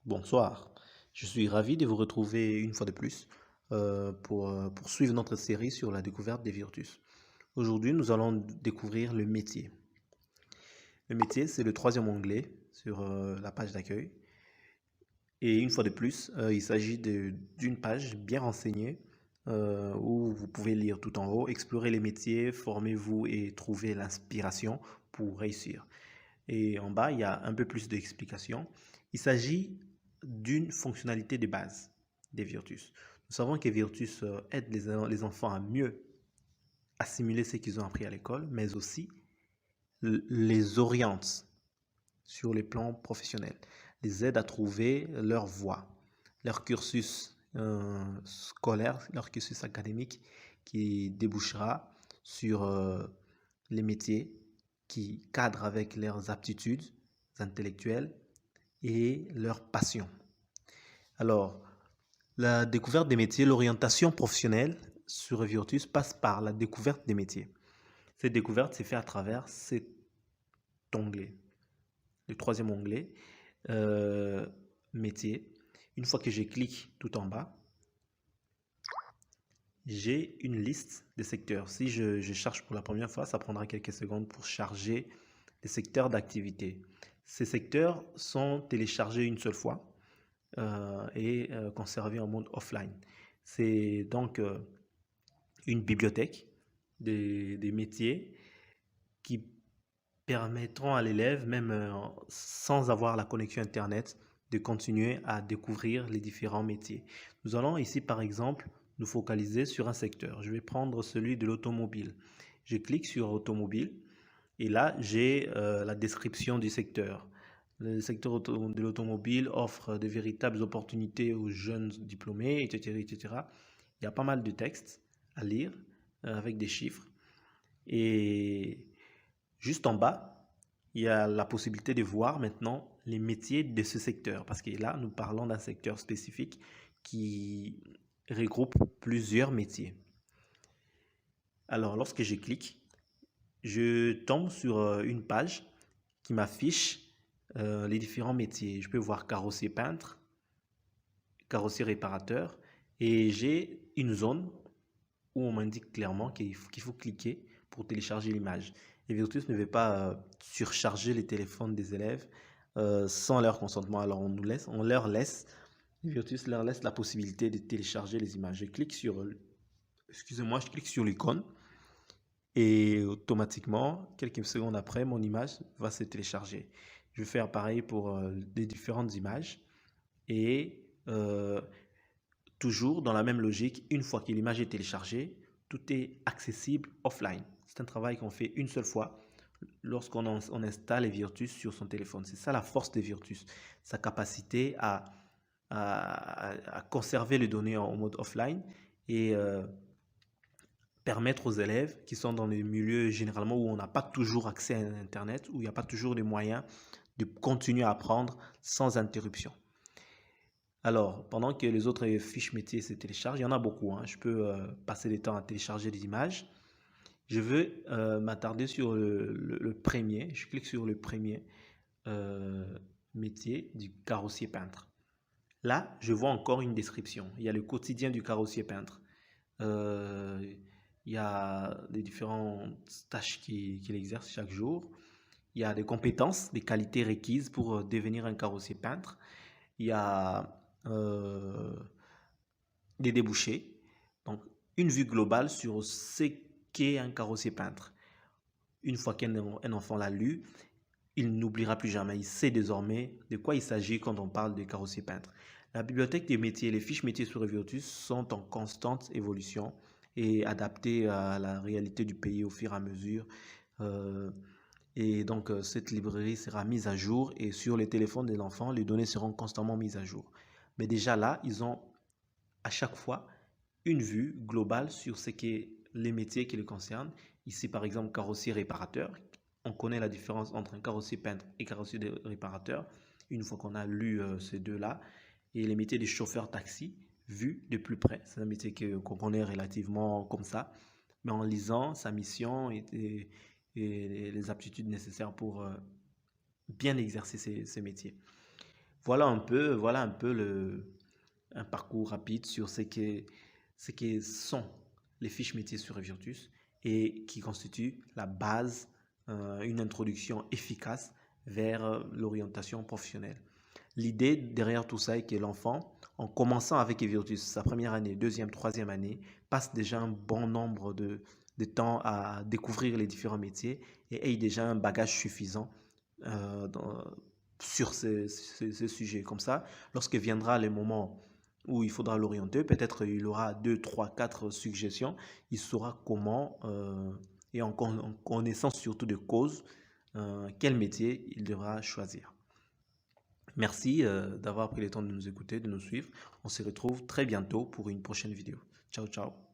Bonsoir, je suis ravi de vous retrouver une fois de plus pour poursuivre notre série sur la découverte des virtus. Aujourd'hui, nous allons découvrir le métier. Le métier, c'est le troisième onglet sur la page d'accueil. Et une fois de plus, il s'agit d'une page bien renseignée où vous pouvez lire tout en haut, explorer les métiers, formez-vous et trouver l'inspiration pour réussir. Et en bas, il y a un peu plus d'explications. Il s'agit d'une fonctionnalité de base des Virtus. Nous savons que Virtus aide les enfants à mieux assimiler ce qu'ils ont appris à l'école, mais aussi les oriente sur les plans professionnels, les aide à trouver leur voie, leur cursus scolaire, leur cursus académique qui débouchera sur les métiers qui cadrent avec leurs aptitudes intellectuelles et leurs passions. Alors, la découverte des métiers, l'orientation professionnelle sur Virtus passe par la découverte des métiers. Cette découverte s'est faite à travers cet onglet, le troisième onglet, métier. Une fois que je clique tout en bas, j'ai une liste des secteurs. Si je cherche pour la première fois, ça prendra quelques secondes pour charger les secteurs d'activité. Ces secteurs sont téléchargés une seule fois et conservés en mode offline. C'est donc une bibliothèque des métiers qui permettront à l'élève, même sans avoir la connexion Internet, de continuer à découvrir les différents métiers. Nous allons ici, par exemple, nous focaliser sur un secteur. Je vais prendre celui de l'automobile. Je clique sur automobile et là, j'ai la description du secteur. Le secteur de l'automobile offre de véritables opportunités aux jeunes diplômés, etc., etc. Il y a pas mal de textes à lire avec des chiffres. Et juste en bas, il y a la possibilité de voir maintenant les métiers de ce secteur. Parce que là, nous parlons d'un secteur spécifique qui regroupe plusieurs métiers. Alors, lorsque je clique, je tombe sur une page qui m'affiche les différents métiers. Je peux voir carrossier peintre, carrossier réparateur, et j'ai une zone où on m'indique clairement qu'il faut cliquer pour télécharger l'image. Et Virtus ne veut pas surcharger les téléphones des élèves sans leur consentement. Alors on leur laisse, Virtus leur laisse la possibilité de télécharger les images. Je clique sur l'icône et automatiquement, quelques secondes après, mon image va se télécharger. Je vais faire pareil pour les différentes images et toujours dans la même logique, une fois que l'image est téléchargée, tout est accessible offline. C'est un travail qu'on fait une seule fois lorsqu'on installe les Virtus sur son téléphone. C'est ça la force des Virtus, sa capacité à conserver les données en mode offline et permettre aux élèves qui sont dans des milieux généralement où on n'a pas toujours accès à Internet, où il n'y a pas toujours les moyens de continuer à apprendre sans interruption. Alors, pendant que les autres fiches métiers se téléchargent, il y en a beaucoup, hein. Je peux passer des temps à télécharger des images. Je veux m'attarder sur le premier. Je clique sur le premier métier du carrossier peintre. Là, je vois encore une description. Il y a le quotidien du carrossier peintre. Il y a les différentes tâches qu'il exerce chaque jour. Il y a des compétences, des qualités requises pour devenir un carrossier peintre. Il y a des débouchés. Donc, une vue globale sur ce qu'est un carrossier peintre. Une fois qu'un enfant l'a lu, il n'oubliera plus jamais. Il sait désormais de quoi il s'agit quand on parle de carrossier peintre. La bibliothèque des métiers, les fiches métiers sur Virtus sont en constante évolution et adaptées à la réalité du pays au fur et à mesure. Et donc, cette librairie sera mise à jour et sur les téléphones des enfants, les données seront constamment mises à jour. Mais déjà là, ils ont à chaque fois une vue globale sur ce qui les métiers qui les concernent. Ici, par exemple, carrossier réparateur. On connaît la différence entre un carrossier peintre et carrossier réparateur une fois qu'on a lu ces deux-là. Et les métiers de chauffeur taxi, vu de plus près. C'est un métier qu'on connaît relativement comme ça. Mais en lisant sa mission et les aptitudes nécessaires pour bien exercer ces métiers. voilà un peu un parcours rapide sur ce que sont les fiches métiers sur Virtus et qui constituent la base, une introduction efficace vers l'orientation professionnelle. L'idée derrière tout ça est que l'enfant, en commençant avec Virtus, sa première année, deuxième, troisième année, passe déjà un bon nombre de temps à découvrir les différents métiers et ait déjà un bagage suffisant euh, dans- sur ces sujets. Comme ça, lorsque viendra le moment où il faudra l'orienter, peut-être il aura 2, 3, 4 suggestions, il saura comment, et en connaissance surtout de cause, quel métier il devra choisir. Merci d'avoir pris le temps de nous écouter, de nous suivre. On se retrouve très bientôt pour une prochaine vidéo. Ciao, ciao.